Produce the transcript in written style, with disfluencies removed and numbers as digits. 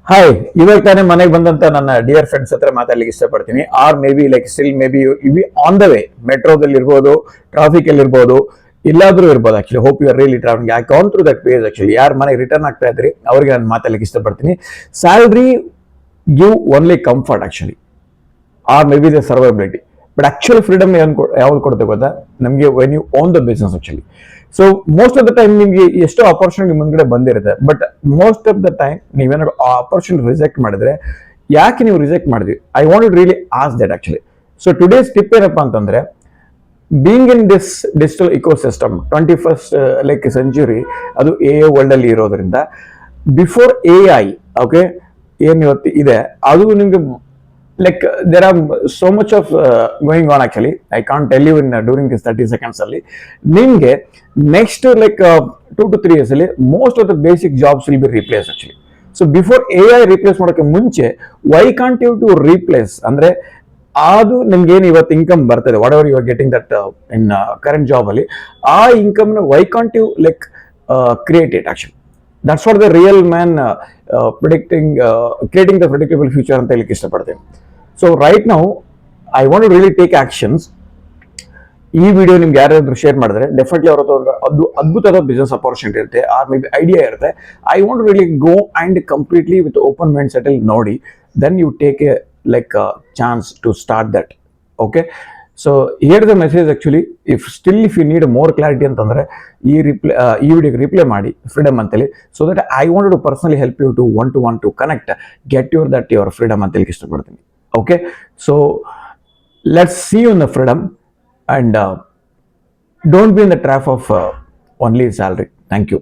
Hi, ಇವಾಗ ತಾನೇ ಮನೆಗೆ ಬಂದಂತ ನನ್ನ ಡಿಯರ್ ಫ್ರೆಂಡ್ಸ್ ಹತ್ರ ಮಾತಾಡ್ಲಿಕ್ಕೆ ಇಷ್ಟಪಡ್ತೀನಿ. Or maybe like still maybe you on the way, ಮೆಟ್ರೋದಲ್ಲಿ ಇರ್ಬೋದು, ಟ್ರಾಫಿಕ್ ಅಲ್ಲಿ ಇರ್ಬೋದು, ಇಲ್ಲಾದ್ರೂ ಇರ್ಬೋದು. Actually hope you are really travelling. I can through that page. Actually ಯಾರು ಮನೆಗೆ ರಿಟರ್ನ್ ಆಗ್ತಾ ಇದ್ರಿ ಅವ್ರಿಗೆ ನಾನು ಮಾತಾಡ್ಲಿಕ್ಕೆ ಇಷ್ಟಪಡ್ತೀನಿ. Salary give only comfort actually, or maybe the survivability. But actual freedom ಯಾವ್ದು ಕೊಡುತ್ತೆ ಗೊತ್ತಾ ನಮಗೆ? When you own the business actually. So most of the time ನಿಮ್ಗೆ ಎಷ್ಟೋ ಆಪರ್ಚುನಿಟಿ ಮುಂದ್ಗಡೆ ಬಂದಿರುತ್ತೆ, but most of the time ನೀವೇನಾದ್ರು ಆ ಆಪರ್ಚುನಿಟಿ ರಿಜೆಕ್ಟ್ ಮಾಡಿದ್ರೆ ಯಾಕೆ ನೀವು ರಿಜೆಕ್ಟ್ ಮಾಡಿದ್ವಿ? I want to really ask that actually. So today's tip ಏನಪ್ಪಾ ಅಂತಂದ್ರೆ, being in this digital ecosystem 21st like century, ಅದು ಎ ವರ್ಲ್ಡ್ ಅಲ್ಲಿ ಇರೋದ್ರಿಂದ ಬಿಫೋರ್ AI, ಓಕೆ, ಏನ್ ಇವತ್ತು ಇದೆ ಅದು ನಿಮ್ಗೆ like there are so much of going on actually. I can't tell you in during this 30 seconds ಅಲ್ಲಿ ನಿಮ್ಗೆ next like 2 to 3 years ಅಲ್ಲಿ most of the basic jobs will be replaced actually. So before AI replace ಮಾಡೋಕೆ ಮುಂಚೆ why can't you to replace ಅಂದ್ರೆ ಅದು ನಿಮ್ಗೆ ಏನು ಇವತ್ತು ಇನ್ಕಮ್ ಬರ್ತದೆ, whatever you are getting that in current job ಅಲ್ಲಿ, ಆ ಇನ್ಕಮ್ ನ why can't you like create it actually. That's what the real man creating the predictable future ಅಂತ ಹೇಳಲಿಕ್ಕೆ ಇಷ್ಟಪಡ್ತೇನೆ. So right now I want to really take actions. ಈ video ನಿಮ್ಗೆ ಯಾರಾದ್ರೂ share ಮಾಡಿದ್ರೆ ಡೆಫಿನೆಟ್ಲಿ ಅವ್ರ ಹತ್ರ ಒಂದು ಅದ್ಭುತವಾದ ಬಿಸ್ನೆಸ್ ಅಪರ್ಚುನಿಟಿ ಇರುತ್ತೆ, ಆರ್ ಮೇ ಬಿ ಐಡಿಯಾ ಇರುತ್ತೆ. I want to really go and completely with open mindset ಅಲ್ಲಿ ನೋಡಿ, then you take a like a chance to start that. Okay, so here the message actually, if you need more clarity ಅಂತಂದ್ರೆ ಈ ವಿಡಿಯೋಗೆ reply ಮಾಡಿ freedom ಅಂತೇಳಿ, so that I want to personally help you to one to connect get your freedom ಅಂತ ಹೇಳಿ ಇಷ್ಟಪಡ್ತೀನಿ. Okay, so let's see you in the freedom and don't be in the trap of only salary. Thank you.